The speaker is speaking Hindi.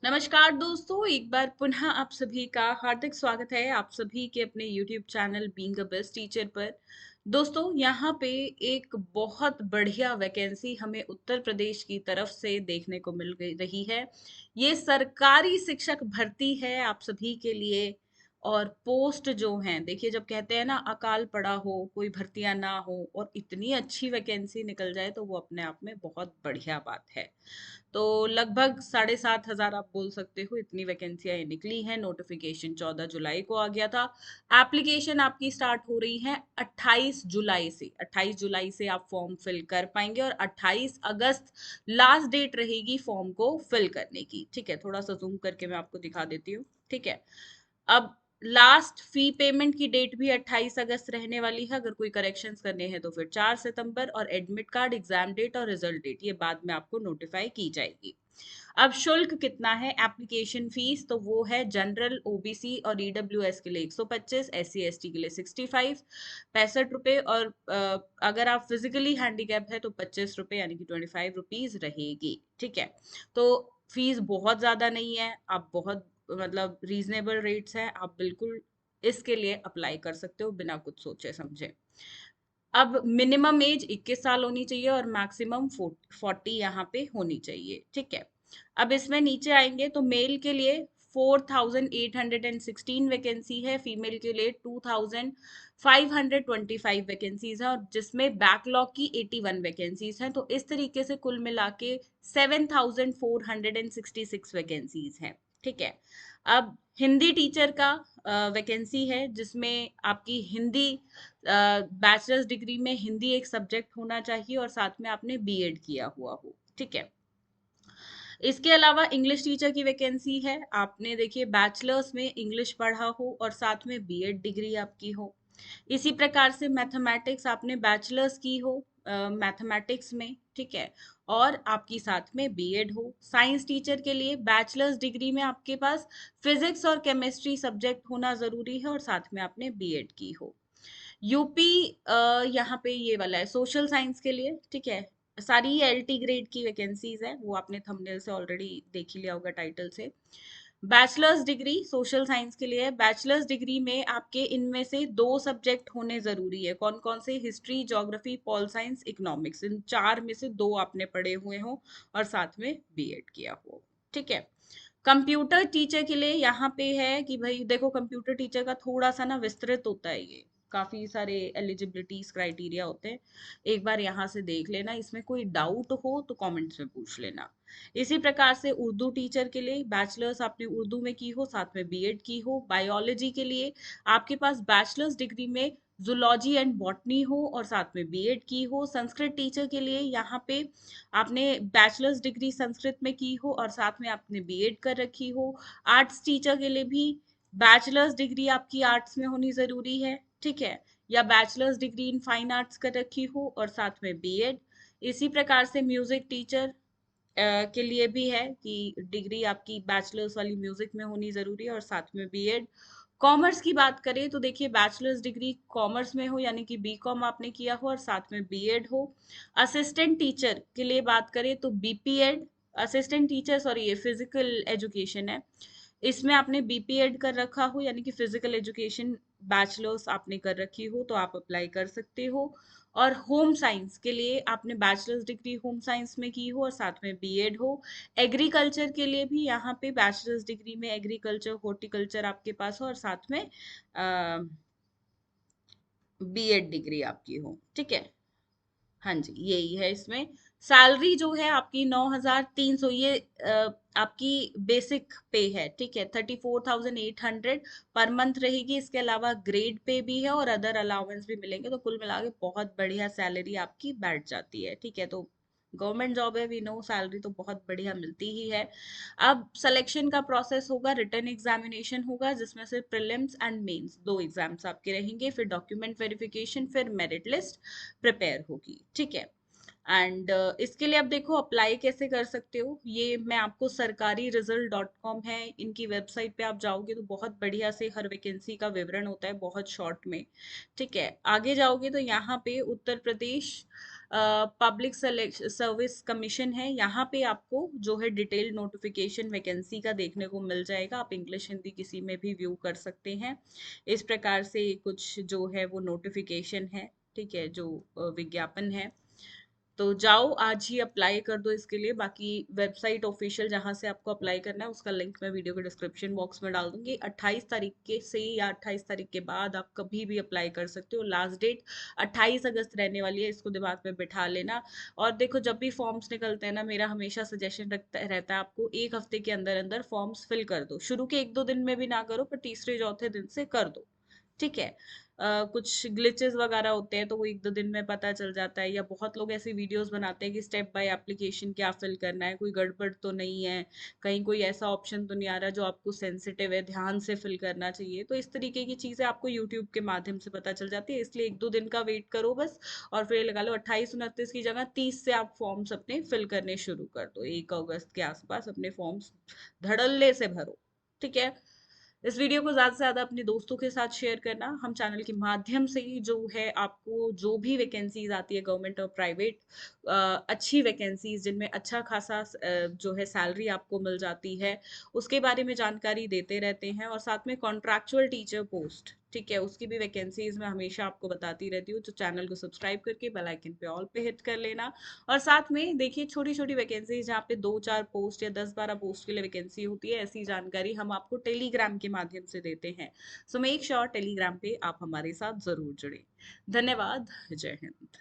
नमस्कार दोस्तों, एक बार पुनः आप सभी का हार्दिक स्वागत है आप सभी के अपने YouTube channel being a best teacher पर। दोस्तों, यहाँ पे एक बहुत बढ़िया वैकेंसी हमें उत्तर प्रदेश की तरफ से देखने को मिल गई रही है। ये सरकारी शिक्षक भर्ती है आप सभी के लिए। और पोस्ट जो हैं, देखिए, जब कहते हैं ना अकाल पड़ा हो, कोई भर्तियां ना हो और इतनी अच्छी वैकेंसी निकल जाए तो वो अपने आप में बहुत बढ़िया बात है। तो लगभग 7,500 आप बोल सकते हो, इतनी वैकेंसियां निकली हैं। नोटिफिकेशन 14 जुलाई को आ गया था। एप्लीकेशन आपकी स्टार्ट हो रही है 28 जुलाई से। 28 जुलाई से आप फॉर्म फिल कर पाएंगे और 28 अगस्त लास्ट डेट रहेगी फॉर्म को फिल करने की। ठीक है, थोड़ा सा जूम करके मैं आपको दिखा देती हूँ। ठीक है, अब लास्ट फी पेमेंट की डेट भी 28 अगस्त रहने वाली है। अगर कोई करेक्शंस करने हैं तो फिर 4 सितंबर, और एडमिट कार्ड, एग्जाम डेट और रिजल्ट डेट ये बाद में आपको नोटिफाई की जाएगी। अब शुल्क कितना है? एप्लीकेशन फीस तो वो है जनरल, ओबीसी और ईडब्ल्यूएस के लिए 125, एससी एसटी के लिए 65, 65 रुपए, और अगर आप फिजिकली हैंडीकैप है तो 25 रुपए यानी कि 25 रुपीज रहेगी। ठीक है, तो फीस बहुत ज्यादा नहीं है, आप बहुत मतलब रीजनेबल रेट्स हैं, आप बिल्कुल इसके लिए अप्लाई कर सकते हो बिना कुछ सोचे समझे। अब मिनिमम एज 21 साल होनी चाहिए और मैक्सिमम 40 यहाँ पे होनी चाहिए। ठीक है, अब इसमें नीचे आएंगे तो मेल के लिए 4,816 वैकेंसी है, फीमेल के लिए 2,525 वैकेंसीज है, और जिसमें बैकलॉग की 81 वैकेंसीज हैं। तो इस तरीके से कुल मिला के 7,466 वैकेंसीज हैं। ठीक है, अब हिंदी टीचर का वैकेंसी है, जिसमें आपकी हिंदी बैचलर्स डिग्री में हिंदी एक सब्जेक्ट होना चाहिए और साथ में आपने बीएड किया हुआ हो। ठीक है, इसके अलावा इंग्लिश टीचर की वैकेंसी है, आपने देखिए बैचलर्स में इंग्लिश पढ़ा हो और साथ में बीएड डिग्री आपकी हो। इसी प्रकार से मैथमेटिक्स आपने बैचलर्स की हो मैथमेटिक्स में। ठीक है, और आपकी साथ में बीएड हो। साइंस टीचर के लिए बैचलर्स डिग्री में आपके पास फिजिक्स और केमिस्ट्री सब्जेक्ट होना जरूरी है और साथ में आपने बीएड की हो। यूपी यहाँ पे ये वाला है सोशल साइंस के लिए। ठीक है, सारी एलटी ग्रेड की वैकेंसीज है, वो आपने थंबनेल से ऑलरेडी देख ही लिया होगा, टाइटल से। बैचलर्स डिग्री सोशल साइंस के लिए है। बैचलर्स डिग्री में आपके इनमें से दो सब्जेक्ट होने जरूरी है। कौन कौन से? History, geography, pol science, economics, इन चार में से दो आपने पढ़े हुए हो और साथ में बीएड किया हो। ठीक है, कंप्यूटर टीचर के लिए यहाँ पे है कि भाई देखो, कंप्यूटर टीचर का थोड़ा सा ना विस्तृत होता है, ये काफी सारे एलिजिबिलिटीज क्राइटेरिया होते हैं। एक बार यहाँ से देख लेना, इसमें कोई डाउट हो तो कमेंट्स में पूछ लेना। इसी प्रकार से उर्दू टीचर के लिए बैचलर्स आपने उर्दू में की हो, साथ में बीएड की हो। बायोलॉजी के लिए आपके पास बैचलर्स डिग्री में जूलॉजी एंड बॉटनी हो और साथ में बीएड की हो। संस्कृत टीचर के लिए यहाँ पे आपने बैचलर्स डिग्री संस्कृत में की हो और साथ में आपने बीएड कर रखी हो। आर्ट्स टीचर के लिए भी बैचलर्स डिग्री आपकी आर्ट्स में होनी जरूरी है। ठीक है, या bachelors degree in fine arts कर रखी हो और साथ में बीएड। इसी प्रकार से म्यूजिक टीचर के लिए भी है कि डिग्री आपकी बैचलर्स वाली म्यूजिक में होनी जरूरी है और साथ में बीएड। कॉमर्स की बात करें तो देखिए, बैचलर्स डिग्री कॉमर्स में हो यानी कि बीकॉम आपने किया हो और साथ में बीएड हो। असिस्टेंट टीचर के लिए बात करें तो बीपीएड, असिस्टेंट टीचर सॉरी ये फिजिकल एजुकेशन है, इसमें आपने बीपीएड कर रखा हो यानी कि फिजिकल एजुकेशन बैचलर्स आपने कर रखी हो तो आप अप्लाई कर सकते हो। और होम साइंस के लिए आपने बैचलर्स डिग्री होम साइंस में की हो और साथ में बीएड हो। एग्रीकल्चर के लिए भी यहाँ पे बैचलर्स डिग्री में एग्रीकल्चर हॉर्टिकल्चर आपके पास हो और साथ में बीएड डिग्री आपकी हो। ठीक है, हाँ जी, यही है इसमें। सैलरी जो है आपकी 9,300, ये आपकी बेसिक पे है। ठीक है, 34,800 पर मंथ रहेगी। इसके अलावा ग्रेड पे भी है और अदर अलाउंस भी मिलेंगे, तो कुल मिला के बहुत बढ़िया सैलरी आपकी बैठ जाती है। ठीक है, तो गवर्नमेंट जॉब है, वी नो, सैलरी तो बहुत बढ़िया मिलती ही है। अब सिलेक्शन का प्रोसेस होगा, रिटन एग्जामिनेशन होगा जिसमें से प्रीलिम्स एंड मेंस दो एग्जाम्स आपके रहेंगे, फिर डॉक्यूमेंट वेरिफिकेशन, फिर मेरिट लिस्ट प्रिपेयर होगी। ठीक है, एंड इसके लिए अब देखो अप्लाई कैसे कर सकते हो, ये मैं आपको सरकारी रिजल्ट डॉट कॉम है इनकी वेबसाइट पे आप जाओगे तो बहुत बढ़िया से हर वैकेंसी का विवरण होता है बहुत शॉर्ट में। ठीक है, आगे जाओगे तो यहाँ पे Uttar Pradesh public service commission है, यहाँ पे आपको जो है डिटेल नोटिफिकेशन वैकेंसी का देखने को मिल जाएगा। आप इंग्लिश हिंदी किसी में भी व्यू कर सकते हैं। इस प्रकार से कुछ जो है वो नोटिफिकेशन है, ठीक है, जो विज्ञापन है। तो जाओ आज ही अप्लाई कर दो इसके लिए। बाकी वेबसाइट ऑफिशियल जहां से आपको अप्लाई करना है उसका लिंक मैं वीडियो के डिस्क्रिप्शन बॉक्स में डाल दूंगी। 28 तारीख के से या 28 तारीख के बाद आप कभी भी अप्लाई कर सकते हो। लास्ट डेट 28 अगस्त रहने वाली है, इसको दिमाग में बिठा लेना। और देखो, जब भी फॉर्म्स निकलते हैं ना, मेरा हमेशा सजेशन रहता है आपको एक हफ्ते के अंदर अंदर फॉर्म्स फिल कर दो। शुरू के एक दो दिन में भी ना करो, पर तीसरे चौथे दिन से कर दो, ठीक है। कुछ ग्लिचेस वगैरह होते हैं तो वो एक दो दिन में पता चल जाता है। या बहुत लोग ऐसी वीडियोस बनाते हैं कि स्टेप बाय एप्लीकेशन क्या फिल करना है, कोई गड़बड़ तो नहीं है, कहीं कोई ऐसा ऑप्शन तो नहीं आ रहा जो आपको सेंसिटिव है, ध्यान से फिल करना चाहिए। तो इस तरीके की चीजें आपको यूट्यूब के माध्यम से पता चल जाती है। इसलिए एक दो दिन का वेट करो बस, और फिर लगा लो 28-29 की जगह 30 से आप फॉर्म्स अपने फिल करने शुरू कर दो। 1 अगस्त के आसपास अपने फॉर्म्स धड़ल्ले से भरो, ठीक है। इस वीडियो को ज्यादा से ज्यादा अपने दोस्तों के साथ शेयर करना। हम चैनल के माध्यम से ही जो है आपको जो भी वैकेंसीज आती है गवर्नमेंट और प्राइवेट, अच्छी वैकेंसीज जिनमें अच्छा खासा जो है सैलरी आपको मिल जाती है, उसके बारे में जानकारी देते रहते हैं। और साथ में कॉन्ट्रैक्चुअल टीचर पोस्ट, ठीक है, उसकी भी वैकेंसीज मैं हमेशा आपको बताती रहती हूँ। तो चैनल को सब्सक्राइब करके बेल आइकन पे ऑल पे हिट कर लेना। और साथ में देखिए, छोटी छोटी वैकेंसी जहाँ पे 2-4 पोस्ट या 10-12 पोस्ट के लिए वैकेंसी होती है, ऐसी जानकारी हम आपको टेलीग्राम के माध्यम से देते हैं। सो मेक श्योर टेलीग्राम पे आप हमारे साथ जरूर जुड़े। धन्यवाद। जय हिंद।